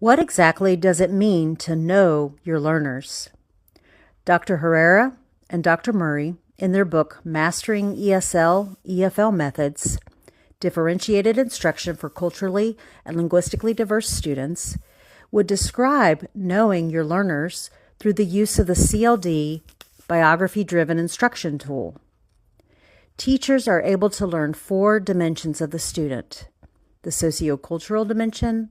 What exactly does it mean to know your learners? Dr. Herrera and Dr. Murray, in their book Mastering ESL/EFL Methods, Differentiated Instruction for Culturally and Linguistically Diverse Students, would describe knowing your learners through the use of the CLD biography-driven instruction tool. Teachers are able to learn 4 dimensions of the student: the sociocultural dimension,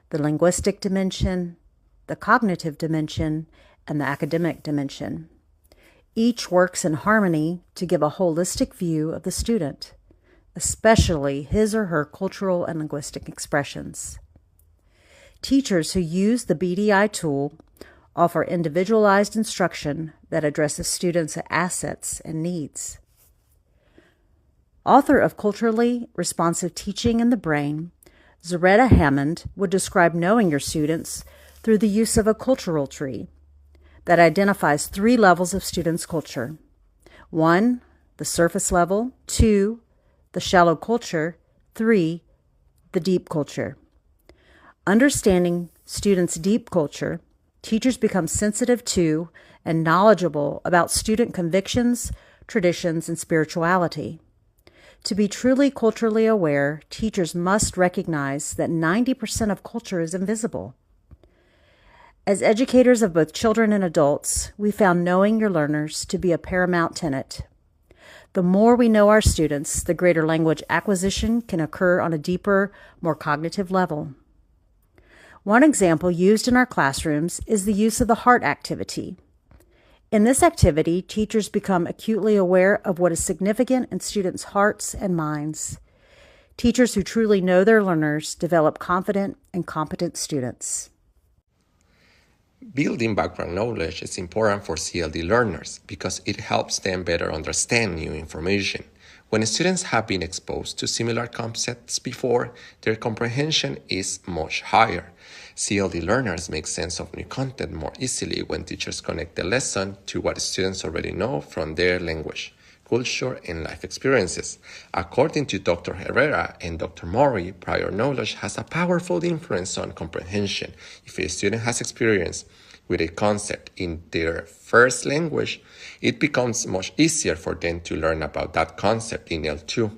the linguistic dimension, the cognitive dimension, and the academic dimension. Each works in harmony to give a holistic view of the student, especially his or her cultural and linguistic expressions. Teachers who use the BDI tool offer individualized instruction that addresses students' assets and needs. Author of Culturally Responsive Teaching in the Brain, Zaretta Hammond would describe knowing your students through the use of a cultural tree that identifies 3 levels of students' culture. 1, the surface level; 2, the shallow culture; 3, the deep culture. Understanding students' deep culture, teachers become sensitive to and knowledgeable about student convictions, traditions, and spirituality. To be truly culturally aware, teachers must recognize that 90% of culture is invisible. As educators of both children and adults, we found knowing your learners to be a paramount tenet. The more we know our students, the greater language acquisition can occur on a deeper, more cognitive level. One example used in our classrooms is the use of the heart activity. In this activity, teachers become acutely aware of what is significant in students' hearts and minds. Teachers who truly know their learners develop confident and competent students. Building background knowledge is important for CLD learners because it helps them better understand new information. When students have been exposed to similar concepts before, their comprehension is much higher. CLD learners make sense of new content more easily when teachers connect the lesson to what students already know from their language, culture, and life experiences. According to Dr. Herrera and Dr. Murray, prior knowledge has a powerful influence on comprehension. If a student has experience with a concept in their first language, it becomes much easier for them to learn about that concept in L2.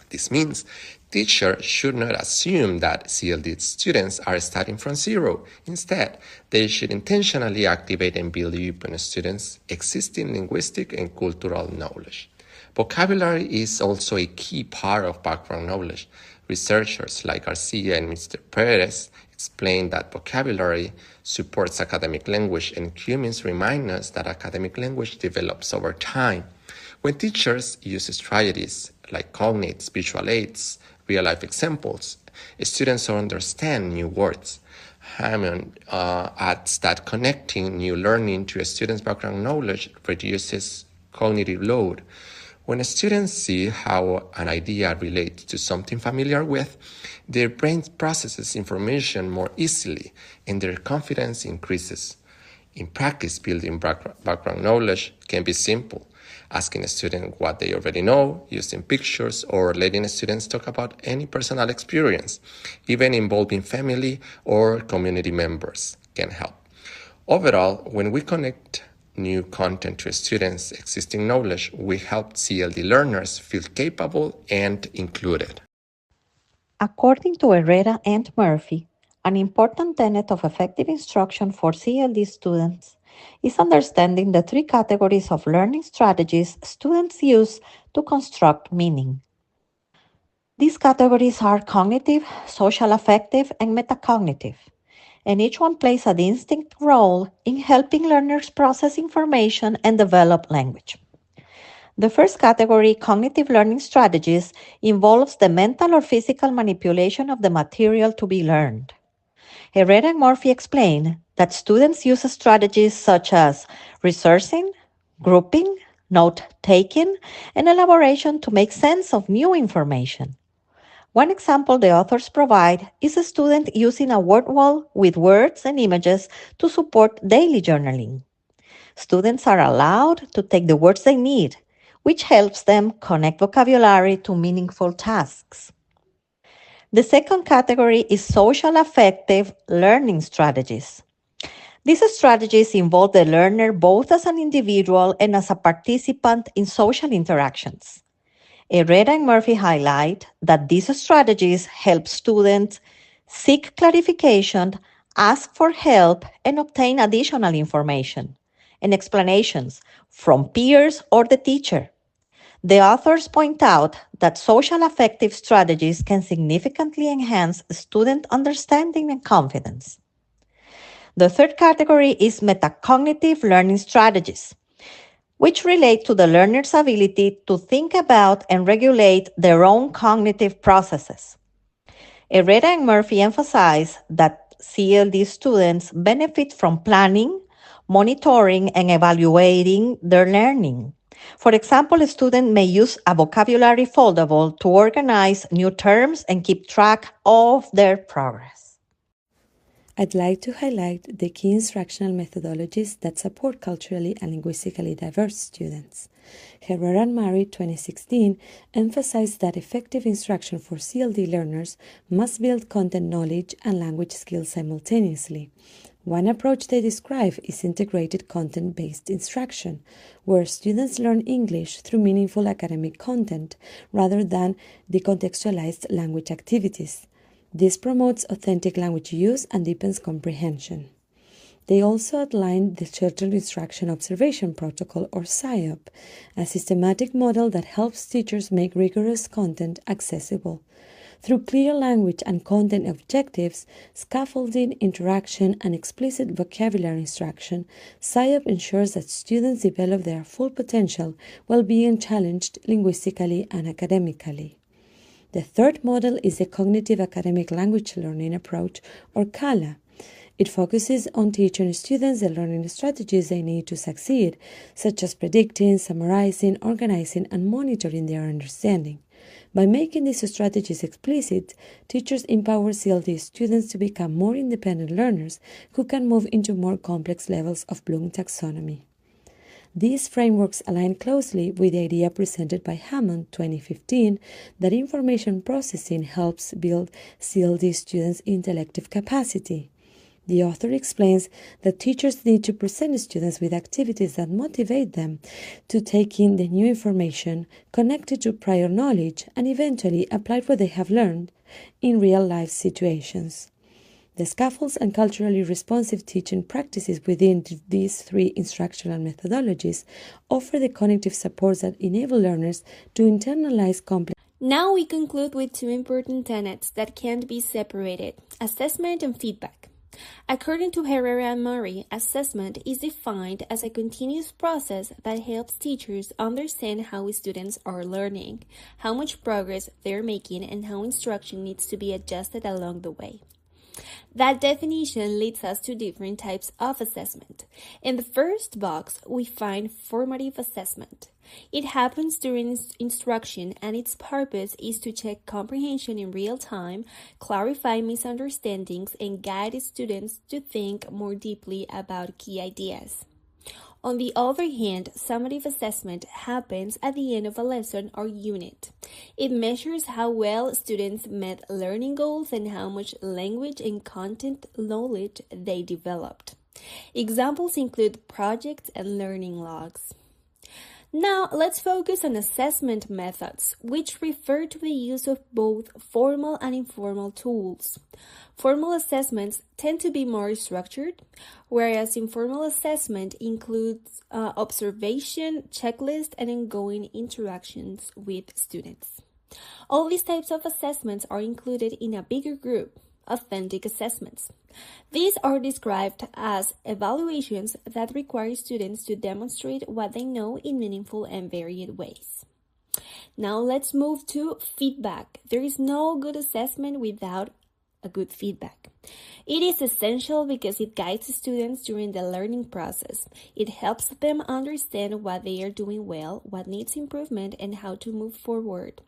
This means teachers should not assume that CLD students are starting from zero. Instead, they should intentionally activate and build upon students' existing linguistic and cultural knowledge. Vocabulary is also a key part of background knowledge. Researchers like Garcia and Mr. Perez explain that vocabulary supports academic language, and humans remind us that academic language develops over time. When teachers use strategies like cognates, visual aids, real-life examples, students understand new words. Hammond adds that connecting new learning to a student's background knowledge reduces cognitive load. When students see how an idea relates to something familiar with, their brain processes information more easily and their confidence increases. In practice, building background knowledge can be simple. Asking a student what they already know, using pictures, or letting students talk about any personal experience, even involving family or community members, can help. Overall, when we connect new content to students' existing knowledge, we help CLD learners feel capable and included. According to Herrera and Murphy, an important tenet of effective instruction for CLD students is understanding the 3 categories of learning strategies students use to construct meaning. These categories are cognitive, social affective, and metacognitive, and each one plays a distinct role in helping learners process information and develop language. The first category, cognitive learning strategies, involves the mental or physical manipulation of the material to be learned. Herrera and Murphy explain that students use strategies such as researching, grouping, note-taking, and elaboration to make sense of new information. One example the authors provide is a student using a word wall with words and images to support daily journaling. Students are allowed to take the words they need, which helps them connect vocabulary to meaningful tasks. The second category is social affective learning strategies. These strategies involve the learner both as an individual and as a participant in social interactions. Herrera and Murphy highlight that these strategies help students seek clarification, ask for help, and obtain additional information and explanations from peers or the teacher. The authors point out that social affective strategies can significantly enhance student understanding and confidence. The third category is metacognitive learning strategies, which relate to the learner's ability to think about and regulate their own cognitive processes. Herrera and Murphy emphasize that CLD students benefit from planning, monitoring, and evaluating their learning. For example, a student may use a vocabulary foldable to organize new terms and keep track of their progress. I'd like to highlight the key instructional methodologies that support culturally and linguistically diverse students. Herrera and Murray, 2016, emphasized that effective instruction for CLD learners must build content knowledge and language skills simultaneously. One approach they describe is integrated content-based instruction, where students learn English through meaningful academic content rather than decontextualized language activities. This promotes authentic language use and deepens comprehension. They also outlined the Churchill Instruction Observation Protocol, or SIOP, a systematic model that helps teachers make rigorous content accessible. Through clear language and content objectives, scaffolding, interaction, and explicit vocabulary instruction, SIOP ensures that students develop their full potential while being challenged linguistically and academically. The third model is the Cognitive Academic Language Learning Approach, or CALA. It focuses on teaching students the learning strategies they need to succeed, such as predicting, summarizing, organizing, and monitoring their understanding. By making these strategies explicit, teachers empower CLD students to become more independent learners who can move into more complex levels of Bloom taxonomy. These frameworks align closely with the idea presented by Hammond, 2015, that information processing helps build CLD students' intellective capacity. The author explains that teachers need to present students with activities that motivate them to take in the new information, connect it to prior knowledge, and eventually apply what they have learned in real-life situations. The scaffolds and culturally responsive teaching practices within these three instructional methodologies offer the cognitive supports that enable learners to internalize complex. Now we conclude with two important tenets that can't be separated: assessment and feedback. According to Herrera and Murray, assessment is defined as a continuous process that helps teachers understand how students are learning, how much progress they're making, and how instruction needs to be adjusted along the way. That definition leads us to different types of assessment. In the first box, we find formative assessment. It happens during instruction, and its purpose is to check comprehension in real time, clarify misunderstandings, and guide students to think more deeply about key ideas. On the other hand, summative assessment happens at the end of a lesson or unit. It measures how well students met learning goals and how much language and content knowledge they developed. Examples include projects and learning logs. Now, let's focus on assessment methods, which refer to the use of both formal and informal tools. Formal assessments tend to be more structured, whereas informal assessment includes observation, checklist, and ongoing interactions with students. All these types of assessments are included in a bigger group, authentic assessments. These are described as evaluations that require students to demonstrate what they know in meaningful and varied ways. Now let's move to feedback. There is no good assessment without a good feedback. It is essential because it guides students during the learning process. It helps them understand what they are doing well, what needs improvement, and how to move forward.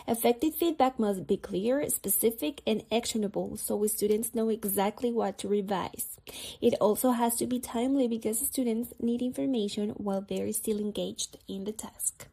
Effective feedback must be clear, specific, and actionable so students know exactly what to revise. It also has to be timely because students need information while they're still engaged in the task.